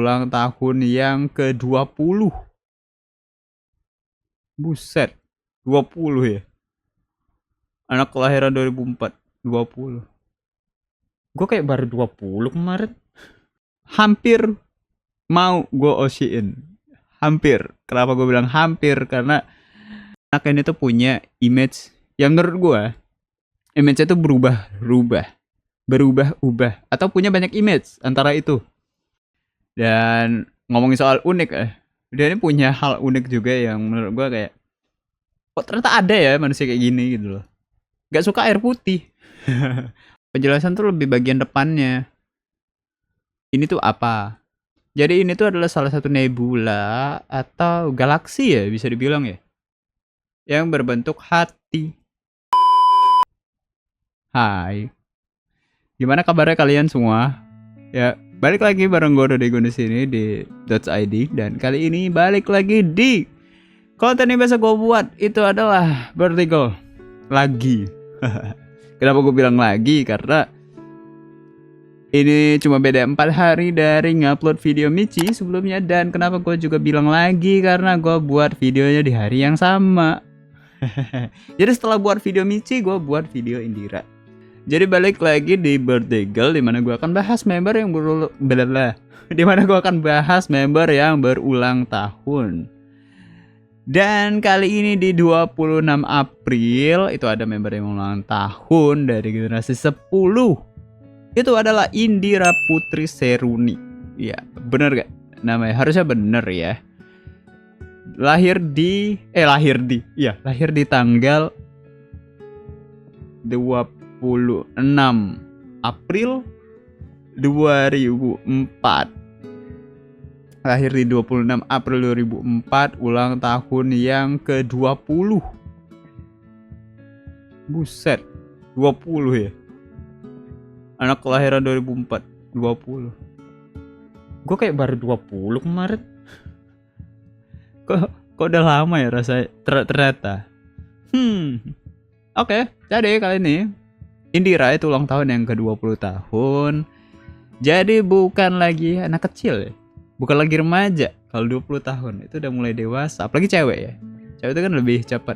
ulang tahun yang ke-20. Buset, 20 ya. Anak kelahiran 2004, 20. Gue kayak baru 20 kemarin. Hampir mau gue OC-in. Hampir. Kenapa gue bilang hampir? Karena anak ini tuh punya image yang menurut gue image-nya tuh berubah-ubah atau punya banyak image antara itu. Dan ngomongin soal unik dia ini punya hal unik juga yang menurut gue kayak kok ternyata ada ya manusia kayak gini gitu loh. Gak suka air putih. Penjelasan tuh lebih bagian depannya. Ini tuh apa? Jadi ini tuh adalah salah satu nebula atau galaksi ya bisa dibilang ya, yang berbentuk hati. Hai, gimana kabarnya kalian semua? Ya, balik lagi bareng gue Dodi di sini di .id, dan kali ini balik lagi di konten yang biasa gue buat, itu adalah Vertical lagi. Kenapa gue bilang lagi? Karena ini cuma beda 4 hari dari ngupload video Michi sebelumnya. Dan kenapa gue juga bilang lagi? Karena gue buat videonya di hari yang sama. Jadi setelah buat video Michi, gue buat video Indira. Jadi balik lagi di Birthday Girl, dimana gue akan bahas member yang berulang tahun. Dan kali ini di 26 April itu ada member yang ulang tahun dari generasi 10. Itu adalah Indira Putri Seruni. Ya, bener gak namanya? Harusnya bener ya. Lahir di tanggal 26 April 2004. Lahir di 26 April 2004, ulang tahun yang ke-20. Buset, 20 ya. Anak kelahiran 2004, 20. Gue kayak baru 20 kemarin. Kok udah lama ya rasanya ternyata. Oke, jadi kali ini Indira itu ulang tahun yang ke-20 tahun. Jadi bukan lagi anak kecil ya. Bukan lagi remaja. Kalau 20 tahun itu udah mulai dewasa. Apalagi cewek ya. Cewek itu kan lebih cepat.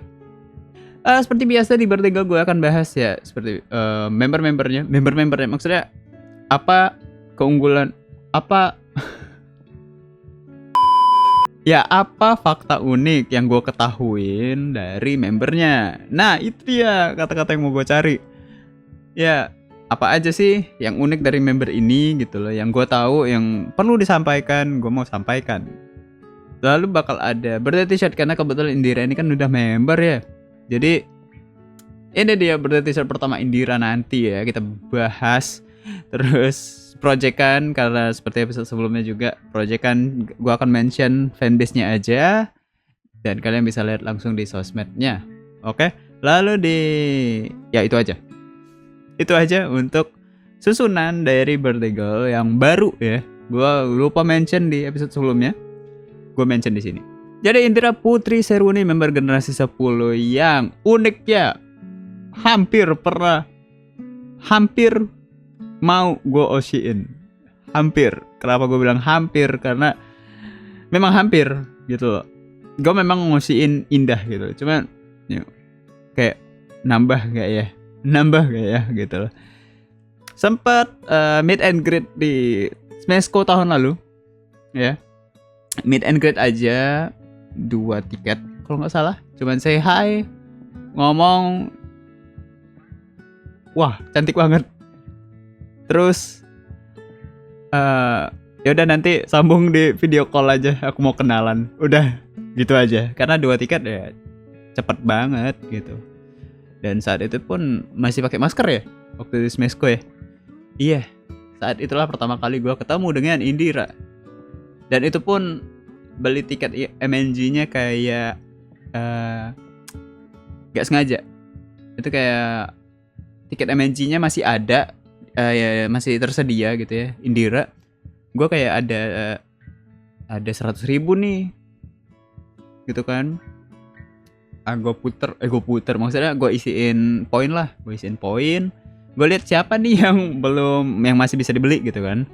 Seperti biasa di Vertical gue akan bahas ya seperti member-membernya. Maksudnya apa keunggulan, apa ya, apa fakta unik yang gue ketahuin dari membernya. Nah itu dia kata-kata yang mau gue cari. Ya, apa aja sih yang unik dari member ini gitu loh, yang gue tahu, yang perlu disampaikan, gue mau sampaikan. Lalu bakal ada birthday t-shirt karena kebetulan Indira ini kan udah member ya. Jadi ini dia birthday t-shirt pertama Indira nanti ya, kita bahas. Terus proyekan, karena seperti episode sebelumnya juga, proyekan gue akan mention fanbase-nya aja dan kalian bisa lihat langsung di sosmednya. Oke, lalu ya itu aja untuk susunan dari Vertical yang baru ya. Gua lupa mention di episode sebelumnya. Gue mention di sini. Jadi Indira Putri Seruni member generasi 10 yang uniknya hampir mau gue OC-in. Hampir. Kenapa gue bilang hampir? Karena memang hampir gitu loh. Gue memang OC-in Indah gitu. Cuman ya, kayak nambah gak ya gitu loh. Sempat meet and greet di Smesco tahun lalu ya. Meet and greet aja 2 tiket kalau nggak salah. Cuman say hi, ngomong, wah cantik banget. Terus ya udah nanti sambung di video call aja, aku mau kenalan. Udah gitu aja. Karena 2 tiket ya cepet banget gitu. Dan saat itu pun masih pakai masker ya waktu di Smesco ya. Iya, saat itulah pertama kali gue ketemu dengan Indira. Dan itu pun beli tiket MNG-nya kayak gak sengaja. Itu kayak tiket MNG-nya masih ada, ya masih tersedia gitu ya. Indira, gue kayak ada 100.000 nih, gitu kan. Gue puter, maksudnya gue isiin poin. Gue lihat siapa nih yang masih bisa dibeli gitu kan.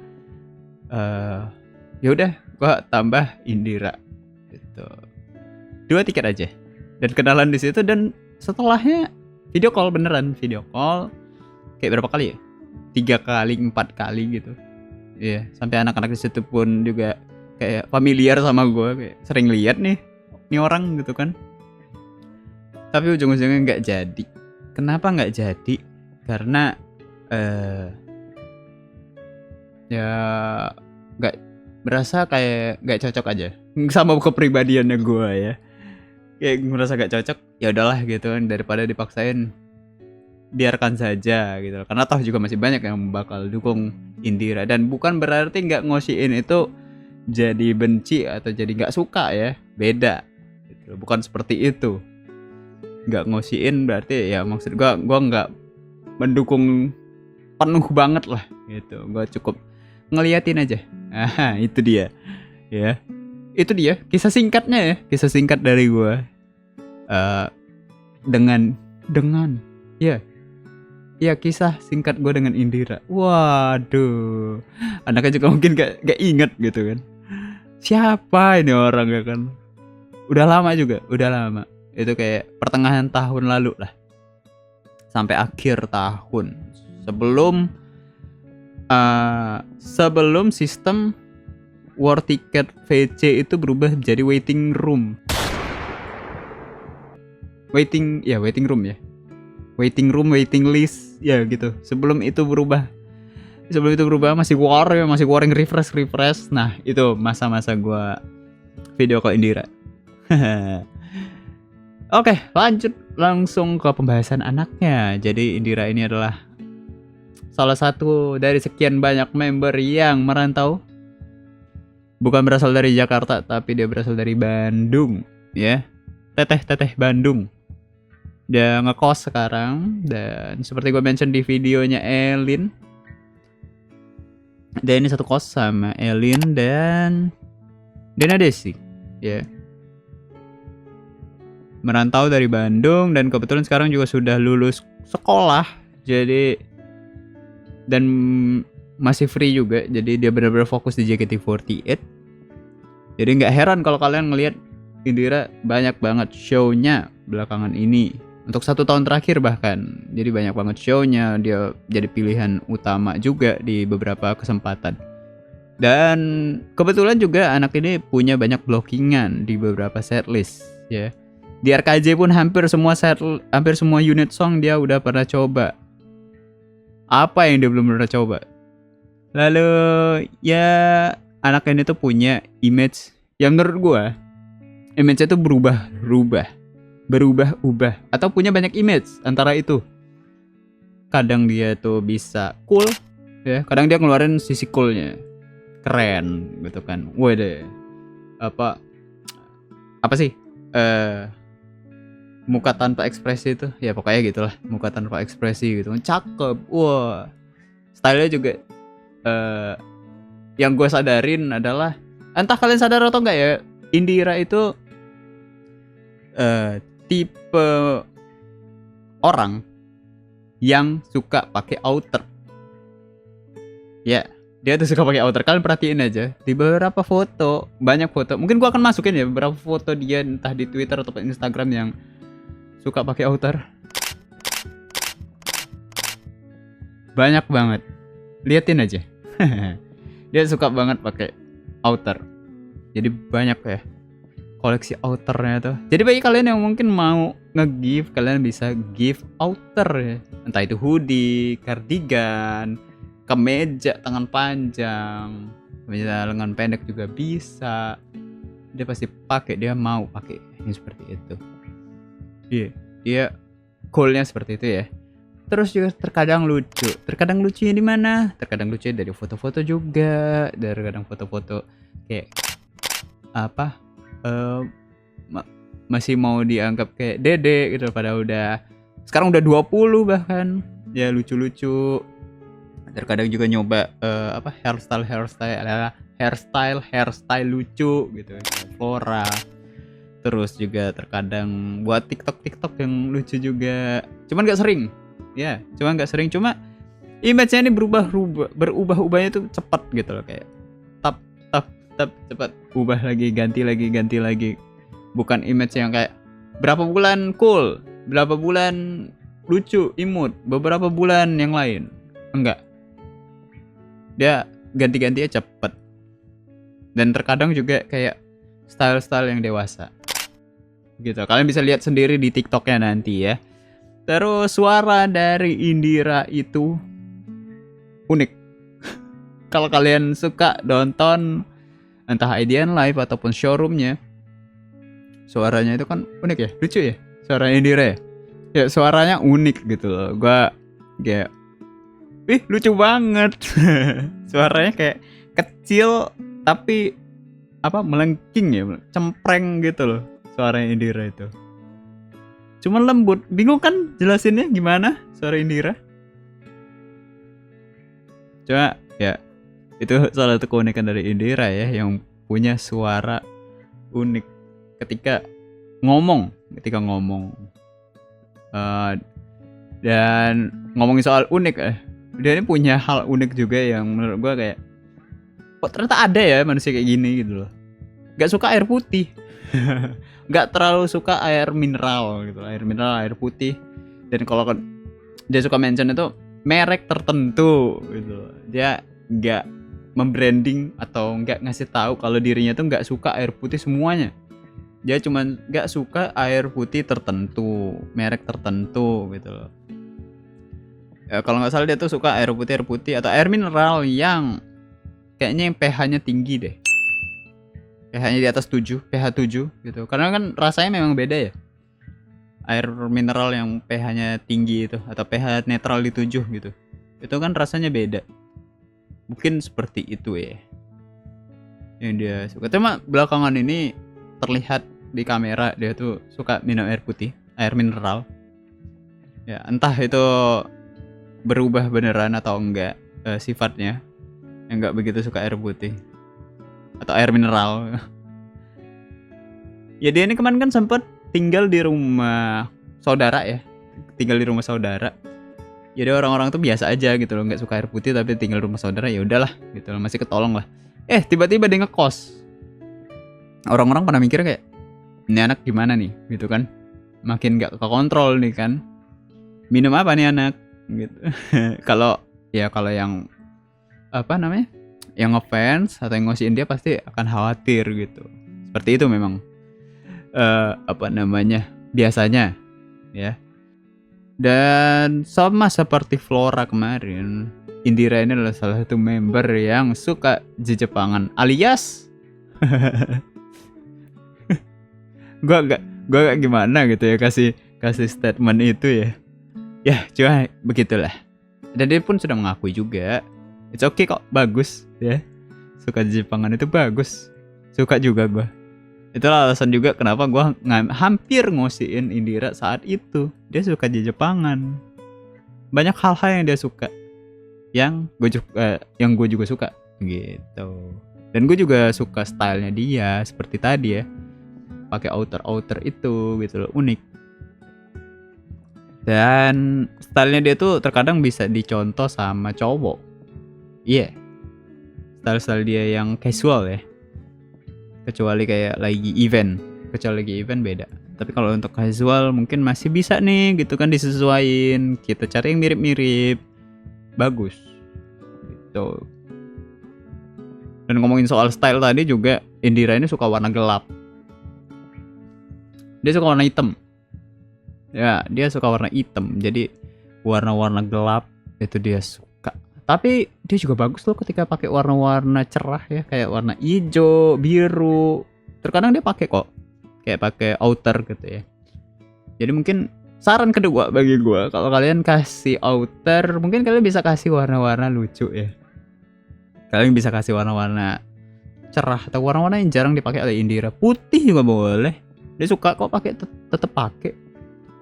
ya udah gua tambah Indira gitu. 2 tiket aja dan kenalan di situ, dan setelahnya video call, beneran video call kayak berapa kali ya, 3 kali 4 kali gitu. Iya, sampai anak-anak di situ pun juga kayak familiar sama gue, kayak sering lihat nih orang gitu kan. Tapi ujung-ujungnya nggak jadi. Kenapa nggak jadi? Karena ya nggak berasa, kayak nggak cocok aja sama kepribadiannya gue ya. Kayak ngerasa nggak cocok, ya udahlah gitu kan, daripada dipaksain biarkan saja gitu. Karena toh juga masih banyak yang bakal dukung Indira, dan bukan berarti nggak ngosiin itu jadi benci atau jadi nggak suka ya, beda gitu. Bukan seperti itu. Nggak ngosiin berarti ya, maksud gua nggak mendukung penuh banget lah gitu. Gua cukup ngeliatin aja. Itu dia ya, itu dia kisah singkatnya ya, kisah singkat dari gua dengan ya kisah singkat gue dengan Indira. Waduh, anaknya juga mungkin gak inget gitu kan, siapa ini orang ya kan. Udah lama juga, udah lama. Itu kayak pertengahan tahun lalu lah, sampai akhir tahun, sebelum sistem war ticket VC itu berubah jadi waiting room, waiting room, waiting list ya gitu. Sebelum itu berubah masih warring refresh. Nah itu masa-masa gua video call Indira. Oke, lanjut langsung ke pembahasan anaknya. Jadi Indira ini adalah salah satu dari sekian banyak member yang merantau. Bukan berasal dari Jakarta, tapi dia berasal dari Bandung ya. Teteh Bandung. Dia ngekos sekarang, dan seperti gue mention di videonya Elin, dia ini satu kos sama Elin dan Dena Desi ya. Merantau dari Bandung, dan kebetulan sekarang juga sudah lulus sekolah, jadi dan masih free juga, jadi dia benar-benar fokus di JKT48. Jadi nggak heran kalau kalian ngelihat Indira banyak banget show-nya belakangan ini. Untuk 1 tahun terakhir bahkan, jadi banyak banget show-nya, dia jadi pilihan utama juga di beberapa kesempatan. Dan kebetulan juga anak ini punya banyak blockingan di beberapa setlist ya. Di RKJ pun hampir semua unit song dia udah pernah coba. Apa yang dia belum pernah coba? Lalu ya, anak ini tuh punya image yang menurut gua image-nya tuh berubah-ubah, atau punya banyak image antara itu. Kadang dia tuh bisa cool ya, kadang dia ngeluarin sisi coolnya, keren gitu kan. Waduh, apa sih muka tanpa ekspresi itu ya, pokoknya gitulah, muka tanpa ekspresi gitu, cakep. Wah, stylenya juga yang gue sadarin adalah, entah kalian sadar atau enggak ya, Indira itu tipe orang yang suka pakai outer. Ya, dia tuh suka pakai outer. Kalian perhatiin aja di beberapa foto, banyak foto. Mungkin gua akan masukin ya beberapa foto dia, entah di Twitter atau Instagram, yang suka pakai outer. Banyak banget. Liatin aja. Dia suka banget pakai outer. Jadi banyak ya koleksi outernya tuh. Jadi bagi kalian yang mungkin mau nge-give, kalian bisa give outer ya. Entah itu hoodie, cardigan, kemeja tangan panjang, kemeja lengan pendek juga bisa. Dia pasti pakai, dia mau pakai yang seperti itu. Iya, goalnya seperti itu ya. Terus juga terkadang lucu. Terkadang lucunya di mana? Terkadang lucunya dari foto-foto juga. Dari kadang foto-foto kayak masih mau dianggap kayak dede gitu, pada sekarang udah 20 bahkan. Ya lucu-lucu. Terkadang juga nyoba hairstyle lucu gitu, Flora. Terus juga terkadang buat TikTok yang lucu juga. Cuman gak sering. Ya, cuma image-nya ini berubah-ubahnya tuh cepat gitu loh, kayak cepat ubah lagi, ganti lagi. Bukan image yang kayak berapa bulan cool, berapa bulan lucu, imut, beberapa bulan yang lain. Enggak. Dia ganti-gantinya cepet. Dan terkadang juga kayak style-style yang dewasa. Gitu. Kalian bisa lihat sendiri di TikToknya nanti ya. Terus suara dari Indira itu unik. Kalau kalian suka nonton entah IDN Live ataupun showroomnya, suaranya itu kan unik ya, lucu ya, suara Indira ya. Ya suaranya unik gitu loh. Gua kayak, lucu banget. Suaranya kayak kecil tapi melengking ya, cempreng gitu loh suaranya Indira itu. Cuman lembut. Bingung kan jelasinnya gimana suara Indira? Cuma ya itu salah satu keunikan dari Indira ya, yang punya suara unik ketika ngomong. Dan ngomongin soal unik, dia ini punya hal unik juga yang menurut gua kayak, kok ternyata ada ya manusia kayak gini gitu loh. Gak suka air putih. Gak terlalu suka air mineral gitu, air putih. Dan kalau dia suka mention itu merek tertentu gitu. Dia gak membranding atau gak ngasih tahu kalau dirinya tuh gak suka air putih semuanya. Dia cuman gak suka air putih tertentu, merek tertentu gitu loh. Ya, kalau nggak salah dia tuh suka air putih atau air mineral yang kayaknya yang pH-nya tinggi deh. pH-nya di atas 7, pH 7 gitu. Karena kan rasanya memang beda ya. Air mineral yang pH-nya tinggi itu atau pH netral di 7 gitu. Itu kan rasanya beda. Mungkin seperti itu ya. Yang dia suka. Cuma belakangan ini terlihat di kamera dia tuh suka minum air putih, air mineral. Ya, entah itu berubah beneran atau enggak sifatnya. Yang enggak begitu suka air putih atau air mineral. Ya dia ini kemarin kan sempat tinggal di rumah saudara ya. Tinggal di rumah saudara. Jadi orang-orang tuh biasa aja gitu loh, nggak suka air putih tapi tinggal di rumah saudara, ya udahlah gitu loh, masih ketolong lah. Tiba-tiba dia ngekos. Orang-orang pada mikir kayak, ini anak gimana nih gitu kan. Makin nggak kekontrol nih kan. Minum apa nih anak gitu. Kalau yang yang ngefans atau yang ngosiin dia pasti akan khawatir gitu. Seperti itu memang biasanya ya. Dan sama seperti Flora kemarin, Indira ini adalah salah satu member yang suka Jepangan alias gua gak gimana gitu ya kasih statement itu ya. Ya cuma begitulah. Dan dia pun sudah mengakui juga, it's okay kok, bagus ya. Suka Jepangan itu bagus. Suka juga gua. Itulah alasan juga kenapa gua hampir ngosiin Indira saat itu. Dia suka Jepangan. Banyak hal-hal yang dia suka. Yang gue juga suka gitu. Dan gue juga suka stylenya dia seperti tadi ya. Pakai outer itu gitu loh, unik. Dan stylenya dia tuh terkadang bisa dicontoh sama cowok. Iya. Style dia yang casual ya. Kecuali kayak lagi event beda. Tapi kalau untuk casual mungkin masih bisa nih gitu kan, disesuaiin. Kita cari yang mirip-mirip. Bagus. Gitu. Dan ngomongin soal style tadi juga, Indira ini suka warna gelap. Dia suka warna hitam. Ya, dia suka warna hitam. Jadi warna-warna gelap itu dia suka. Tapi dia juga bagus loh ketika pakai warna-warna cerah ya, kayak warna hijau, biru. Terkadang dia pakai kok, kayak pakai outer gitu ya. Jadi mungkin saran kedua bagi gue, kalau kalian kasih outer, mungkin kalian bisa kasih warna-warna lucu ya. Kalian bisa kasih warna-warna cerah atau warna-warna yang jarang dipakai oleh Indira. Putih juga boleh. Dia suka kok pakai, tetap pakai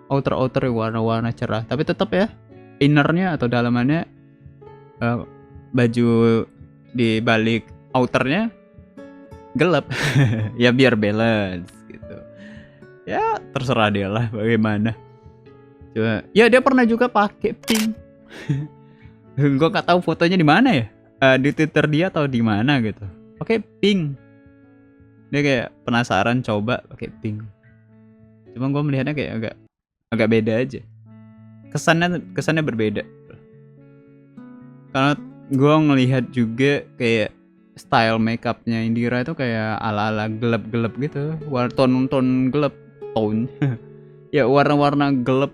outer warna-warna cerah. Tapi tetap ya, innernya atau dalamannya baju di balik outernya gelap. Ya biar balance gitu. Ya terserah dia lah bagaimana. Coba. Ya dia pernah juga pakai pink. Gue nggak tahu fotonya di mana ya. Di Twitter dia atau di mana gitu. Pakai pink. Dia kayak penasaran coba pakai pink. Cuma gue melihatnya kayak agak beda aja. Kesannya berbeda. Karena gue ngelihat juga kayak style makeupnya Indira itu kayak ala-ala gelap-gelap gitu, tone gelap, tone ya warna-warna gelap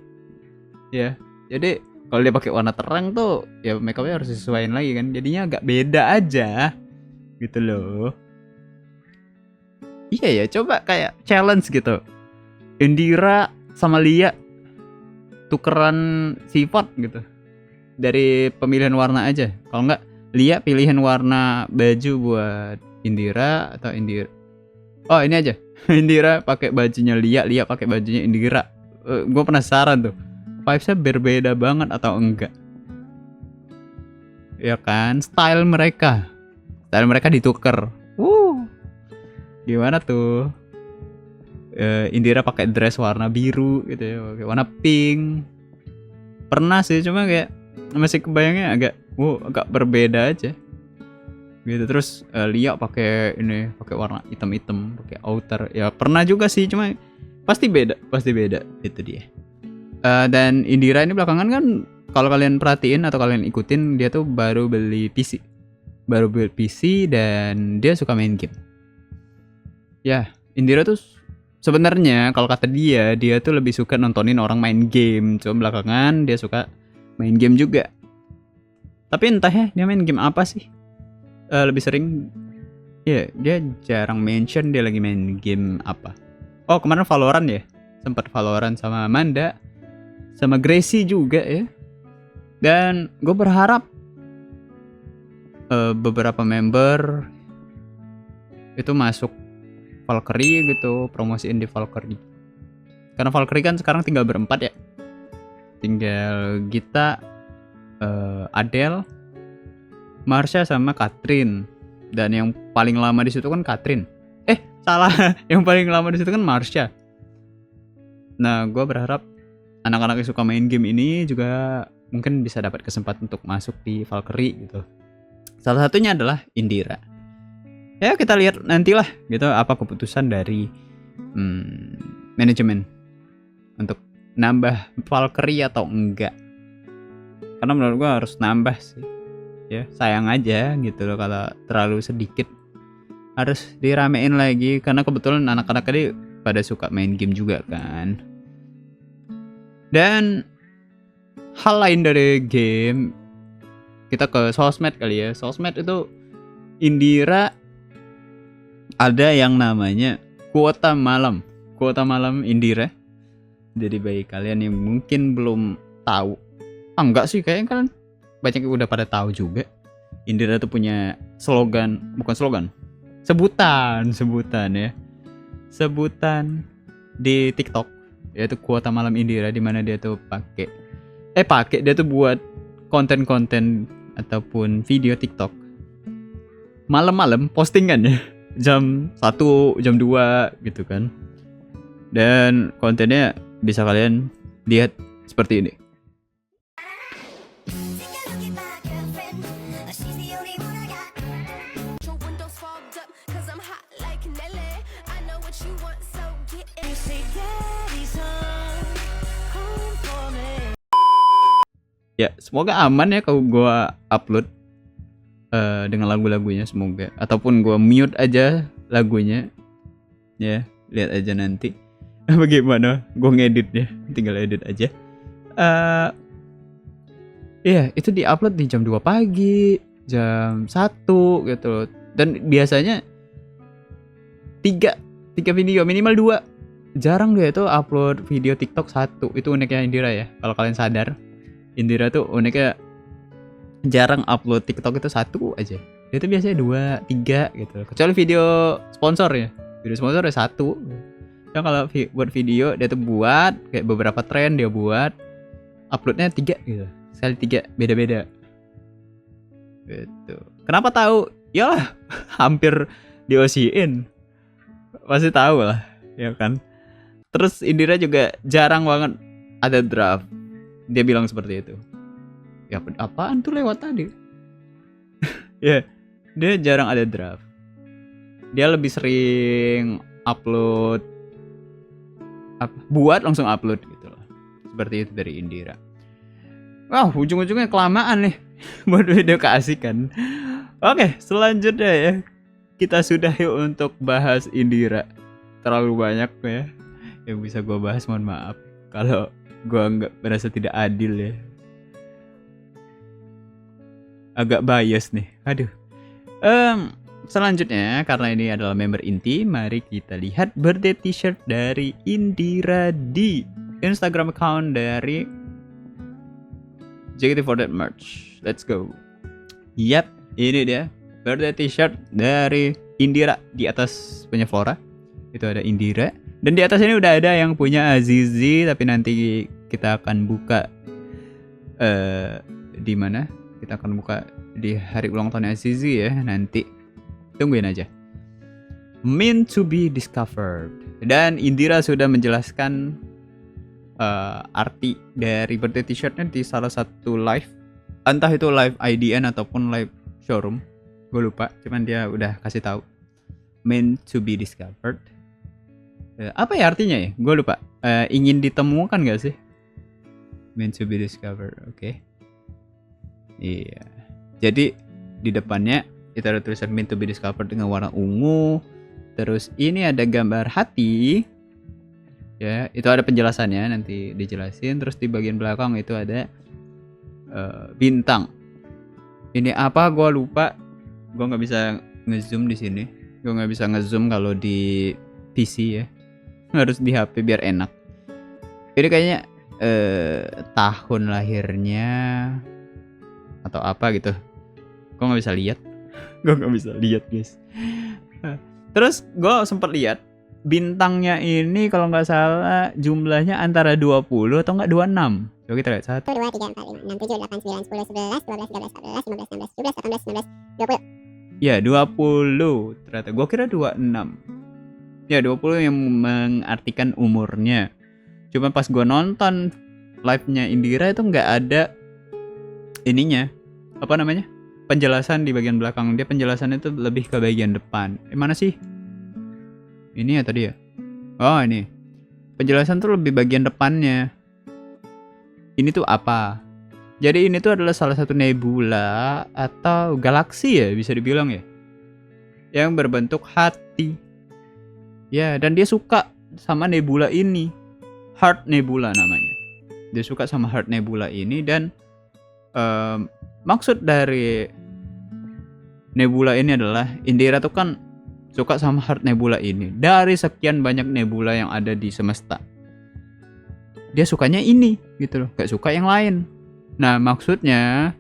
ya. Jadi kalau dia pakai warna terang tuh ya makeupnya harus disesuaikan lagi kan, jadinya agak beda aja gitu loh. Iya ya, coba kayak challenge gitu, Indira sama Lia tukeran sifat gitu dari pemilihan warna aja. Kalau enggak Lia pilihan warna baju buat Indira, atau Indira, oh ini aja Indira pakai bajunya Lia, Lia pakai bajunya Indira. Gue penasaran tuh vibesnya berbeda banget atau enggak ya kan. Style mereka dituker. Gimana tuh? Indira pakai dress warna biru gitu ya, pakai warna pink. Pernah sih, cuma kayak masih kebayangnya agak berbeda aja gitu. Terus Lia pakai warna hitam pakai outer ya, pernah juga sih, cuma pasti beda itu dia. Dan Indira ini belakangan kan, kalau kalian perhatiin atau kalian ikutin, dia tuh baru beli PC dan dia suka main game ya. Indira tuh sebenarnya kalau kata dia tuh lebih suka nontonin orang main game, cuma belakangan dia suka main game juga. Tapi entah ya, dia main game apa sih? Lebih sering ya, dia jarang mention dia lagi main game apa. Oh, kemarin Valorant ya. Sempat Valorant sama Amanda, sama Gracie juga ya. Dan gue berharap beberapa member itu masuk Valkyrie gitu, promosiin di Valkyrie. Karena Valkyrie kan sekarang tinggal berempat ya. Tinggal Gita, Adele, Marsha sama Catherine. Dan yang paling lama di situ kan Catherine. Salah. Yang paling lama di situ kan Marsha. Nah, gue berharap anak-anak yang suka main game ini juga mungkin bisa dapat kesempatan untuk masuk di Valkyrie gitu. Salah satunya adalah Indira. Ya, kita lihat nantilah gitu apa keputusan dari manajemen untuk nambah Valkyrie atau enggak. Karena menurut gue harus nambah sih ya, sayang aja gitu loh kalau terlalu sedikit. Harus diramein lagi, karena kebetulan anak-anak tadi pada suka main game juga kan. Dan hal lain dari game, kita ke sosmed kali ya. Sosmed itu Indira ada yang namanya kuota malam Indira. Jadi bagi kalian yang mungkin belum tahu, enggak sih, kayaknya kalian banyak yang udah pada tahu juga. Indira tuh punya sebutan ya. Sebutan di TikTok, yaitu kuota malam Indira, di mana dia tuh pakai dia tuh buat konten-konten ataupun video TikTok malam-malam postingannya jam 1, jam 2 gitu kan. Dan kontennya bisa kalian lihat seperti ini. Ya, semoga aman ya kalau gue upload dengan lagu-lagunya, semoga. Ataupun gue mute aja lagunya. Ya, lihat aja nanti bagaimana gue ngeditnya, tinggal edit aja. Iya, itu diupload di jam 2 pagi, jam 1 gitu. Dan biasanya 3 video, minimal 2. Jarang dia itu upload video TikTok 1. Itu uniknya Indira ya, kalau kalian sadar. Indira tuh uniknya jarang upload TikTok itu 1 aja. Dia tuh biasanya 2, 3 gitu. Kecuali video sponsor ya. Video sponsor ya 1. Dan kalau buat video dia tuh buat kayak beberapa tren dia buat, uploadnya 3 gitu. Sekali 3 beda-beda. Gitu. Kenapa tahu? Yalah, hampir diosiin. Pasti tahu lah, ya kan? Terus Indira juga jarang banget ada draft. Dia bilang seperti itu. Ya apaan tuh lewat tadi? Ya, dia jarang ada draft. Dia lebih sering upload buat langsung upload gitu loh. Seperti itu dari Indira. Wow, ujung-ujungnya kelamaan nih buat video keasikan. Oke, selanjutnya ya. Kita sudah yuk untuk bahas Indira. Terlalu banyak ya yang bisa gue bahas, mohon maaf kalau gue nggak merasa tidak adil ya. Agak bias nih, aduh. Selanjutnya, karena ini adalah member inti, mari kita lihat birthday t-shirt dari Indira di Instagram account dari JKT48 Merch. Let's go. Yap, ini dia birthday t-shirt dari Indira. Di atas punya Flora, itu ada Indira. Dan di atas ini udah ada yang punya Azizi, tapi nanti kita akan buka di mana? Kita akan buka di hari ulang tahun Azizi ya, nanti tungguin aja. Meant to be discovered. Dan Indira sudah menjelaskan arti dari birthday t-shirtnya di salah satu live, entah itu live IDN ataupun live showroom, gue lupa, cuman dia udah kasih tahu meant to be discovered. Apa ya artinya ya, gue lupa. Ingin ditemukan gak sih, meant to be discovered. Oke. Iya, jadi di depannya itu ada tulisan meant to be discovered dengan warna ungu. Terus ini ada gambar hati. Ya, itu ada penjelasannya, nanti dijelasin. Terus di bagian belakang itu ada bintang. Ini apa? Gua lupa. Gua nggak bisa ngezoom di sini. Gua nggak bisa ngezoom kalau di PC ya. Harus di HP biar enak. Ini kayaknya tahun lahirnya atau apa gitu. Gua nggak bisa lihat. Gua nggak bisa lihat guys. Terus gua sempat lihat. Bintangnya ini kalau nggak salah jumlahnya antara 20 atau nggak 26. Coba kita lihat. 1, 2, 3, 4, 5, 6, 7, 8, 9, 10, 11, 12, 13, 14, 15, 16, 17, 18, 19, 20. Ya 20 ternyata. Gua kira 26. Ya 20 yang mengartikan umurnya. Cuma pas gua nonton live-nya Indira itu nggak ada ininya. Apa namanya? Penjelasan di bagian belakang. Dia penjelasannya itu lebih ke bagian depan. Mana sih? Ini ya tadi ya. Oh ini. Penjelasan tuh lebih bagian depannya. Ini tuh apa? Jadi ini tuh adalah salah satu nebula atau galaksi ya bisa dibilang ya. Yang berbentuk hati. Ya, dan dia suka sama nebula ini. Heart Nebula namanya. Dia suka sama Heart Nebula ini dan maksud dari nebula ini adalah Indira tuh kan suka sama Heart Nebula ini. Dari sekian banyak nebula yang ada di semesta, dia sukanya ini gitu loh, gak suka yang lain. Nah maksudnya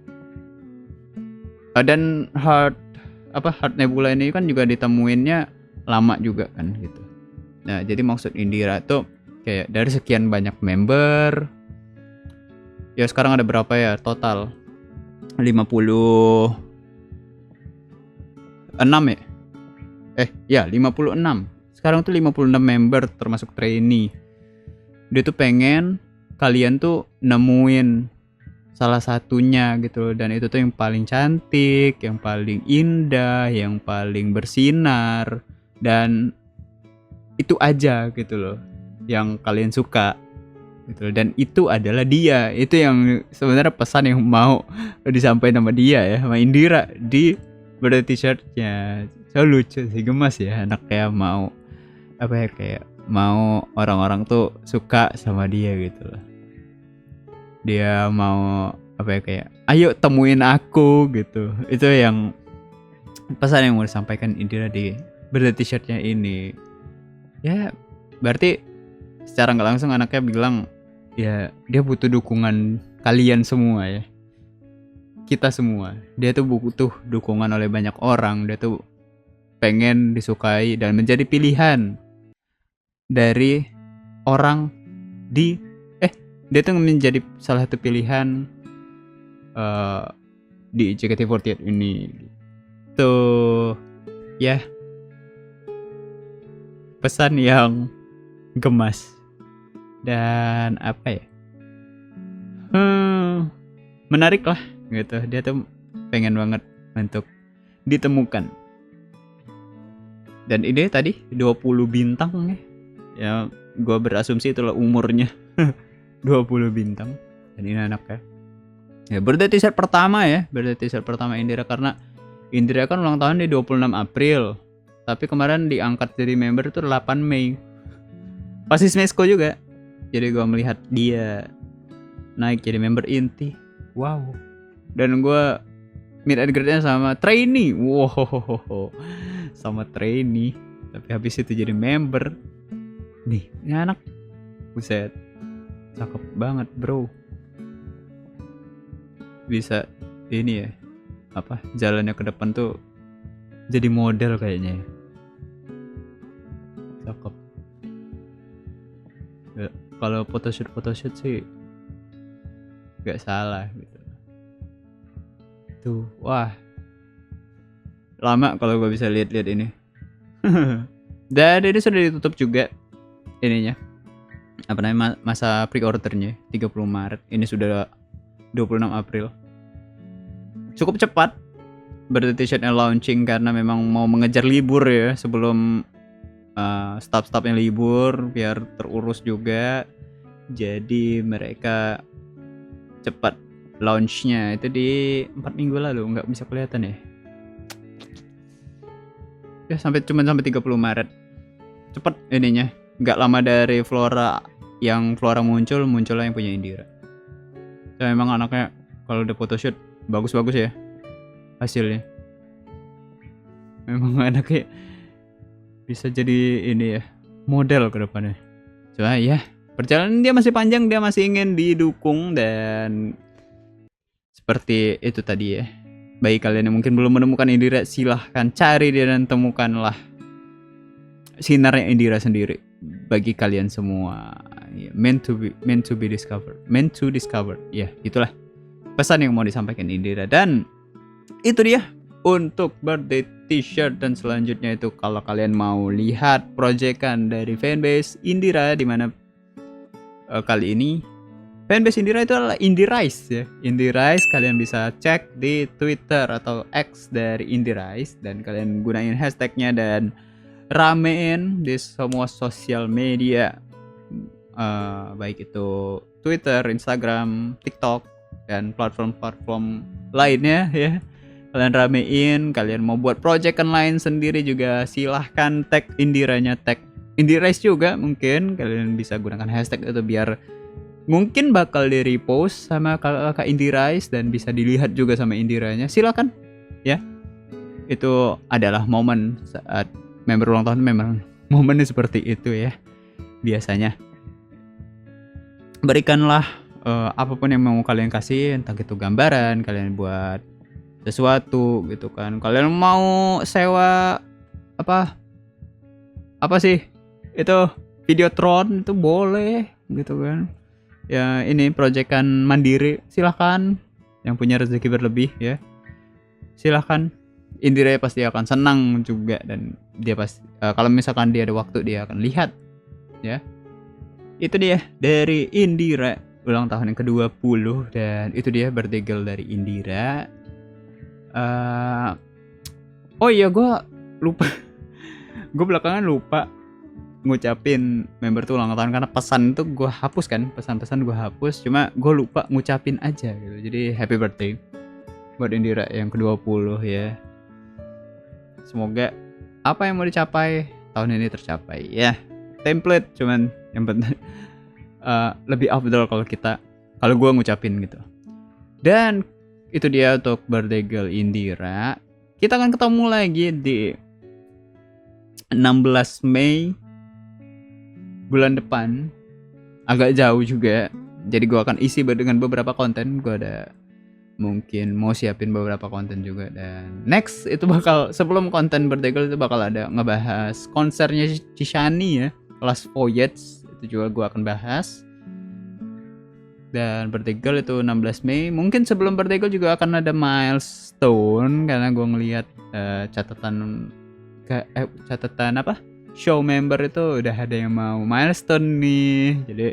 dan Heart Nebula ini kan juga ditemuinnya lama juga kan gitu. Nah jadi maksud Indira tuh kayak dari sekian banyak member, ya sekarang ada berapa ya total? 56 ya? Ya 56. Sekarang tuh 56 member termasuk trainee. Dia tuh pengen kalian tuh nemuin salah satunya gitu loh. Dan itu tuh yang paling cantik, yang paling indah, yang paling bersinar. Dan itu aja gitu loh yang kalian suka gitu loh. Dan itu adalah dia. Itu yang sebenarnya pesan yang mau disampaikan sama dia ya, sama Indira di birthday t-shirtnya. So lucu sih, gemas ya anaknya, mau apa ya, kayak mau orang-orang tuh suka sama dia gitu loh. Dia mau apa ya, kayak ayo temuin aku gitu. Itu yang pesan yang mau disampaikan Indira di birthday t-shirtnya ini. Ya berarti secara nggak langsung anaknya bilang ya dia butuh dukungan kalian semua ya, kita semua. Dia tuh butuh dukungan oleh banyak orang. Dia tuh pengen disukai dan menjadi pilihan dari orang di dia tuh menjadi salah satu pilihan di JKT48 ini tuh ya. Pesan yang gemas dan apa ya, menarik lah gitu. Dia tuh pengen banget untuk ditemukan. Dan ini tadi 20 bintang ya. Ya, gue berasumsi itulah umurnya. 20 bintang. Dan ini anaknya. Ya, birthday t-shirt pertama ya. Birthday t-shirt pertama Indira, karena Indira kan ulang tahun di 26 April. Tapi kemarin diangkat jadi member itu 8 Mei. Pasti Smesco juga. Jadi gue melihat dia naik jadi member inti. Wow. Dan gue meet and greet-nya sama trainee. Wow. Sama trainee. Tapi habis itu jadi member. Nih, ini anak. Buset. Cakep banget, bro. Bisa ini ya. Apa? Jalannya ke depan tuh jadi model kayaknya. Cakep. Ya, kalau photoshoot sih gak salah gitu. Tuh, wah. Lama kalau gue bisa lihat-lihat ini. Dan ini sudah ditutup juga ininya. Apa namanya, masa pre-ordernya 30 Maret. Ini sudah 26 April. Cukup cepat birthday t-shirtnya launching karena memang mau mengejar libur ya, sebelum staff-staffnya libur biar terurus juga. Jadi mereka cepat launchnya itu di 4 minggu lalu, nggak bisa kelihatan ya. Ya sampai 30 Maret. Cepet ininya. Nggak lama dari Flora muncullah yang punya Indira. Ya, memang anaknya kalau udah photoshoot bagus-bagus ya hasilnya. Memang anaknya bisa jadi ini ya, model ke depannya. Cuma ya, perjalanan dia masih panjang, dia masih ingin didukung. Dan seperti itu tadi ya, bagi kalian yang mungkin belum menemukan Indira, silahkan cari dia dan temukanlah sinarnya Indira sendiri. Bagi kalian semua, meant to be discovered. Ya, itulah pesan yang mau disampaikan Indira. Dan itu dia untuk birthday t-shirt. Dan selanjutnya itu kalau kalian mau lihat proyekan dari fanbase Indira, di mana kali ini fanbase Indira itu adalah Indirise ya. Indirise kalian bisa cek di Twitter atau X dari Indirise, dan kalian gunain hashtagnya dan ramein di semua sosial media, baik itu Twitter, Instagram, TikTok, dan platform-platform lainnya ya. Kalian ramein. Kalian mau buat proyekan lain sendiri juga silahkan tag Indiranya, tag Indirise juga. Mungkin kalian bisa gunakan hashtag itu biar mungkin bakal di repost sama kakak Indirise dan bisa dilihat juga sama Indiranya. Silakan ya. Itu adalah momen saat member ulang tahun, memang momennya seperti itu ya. Biasanya berikanlah apapun yang mau kalian kasih, entah itu gambaran, kalian buat sesuatu gitu kan. Kalian mau sewa apa sih itu, Videotron itu boleh gitu kan ya. Ini proyekan mandiri, silahkan. Yang punya rezeki berlebih ya, silahkan. Indira pasti akan senang juga. Dan dia pasti kalau misalkan dia ada waktu, dia akan lihat ya. Itu dia dari Indira ulang tahun yang ke-20. Dan itu dia birthday girl dari Indira. Oh iya, gue lupa. Gue belakangan lupa ngucapin member tuh ulang tahun, karena pesan tuh gue hapus kan, pesan-pesan gue hapus. Cuma gue lupa ngucapin aja gitu. Jadi happy birthday buat Indira yang ke-20 ya. Semoga apa yang mau dicapai tahun ini tercapai ya. Template cuman yang penting lebih afdal kalau gue ngucapin gitu. Dan itu dia untuk birthday girl Indira. Kita akan ketemu lagi di 16 Mei bulan depan. Agak jauh juga. Jadi gue akan isi dengan beberapa konten. Gue ada mungkin mau siapin beberapa konten juga. Dan next itu bakal, sebelum konten birthday girl itu bakal ada ngebahas konsernya Cishani ya, Last Voyage. Itu juga gue akan bahas. Dan birthday girl itu 16 Mei. Mungkin sebelum birthday girl juga akan ada milestone, karena gue ngelihat catatan show member itu udah ada yang mau milestone nih. Jadi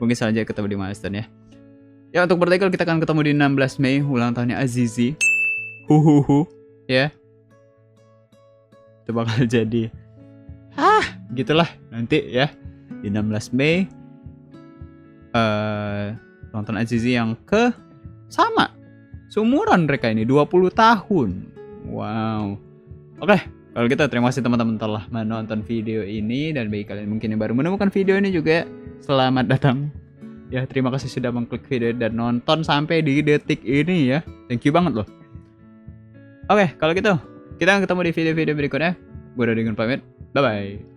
mungkin saja ketemu di milestone ya. Ya, untuk birthday girl kita akan ketemu di 16 Mei ulang tahunnya Azizi. Ya. itu bakal jadi gitulah nanti ya di 16 Mei nonton Azizi yang ke sama seumuran mereka ini 20 tahun. Wow. Oke, kalau gitu terima kasih teman-teman telah menonton video ini, dan bagi kalian mungkin yang baru menemukan video ini juga selamat datang. Ya, terima kasih sudah mengklik video dan nonton sampai di detik ini ya. Thank you banget loh. Oke, kalau gitu kita ketemu di video-video berikutnya. Gue udah dengan pamit. Bye bye.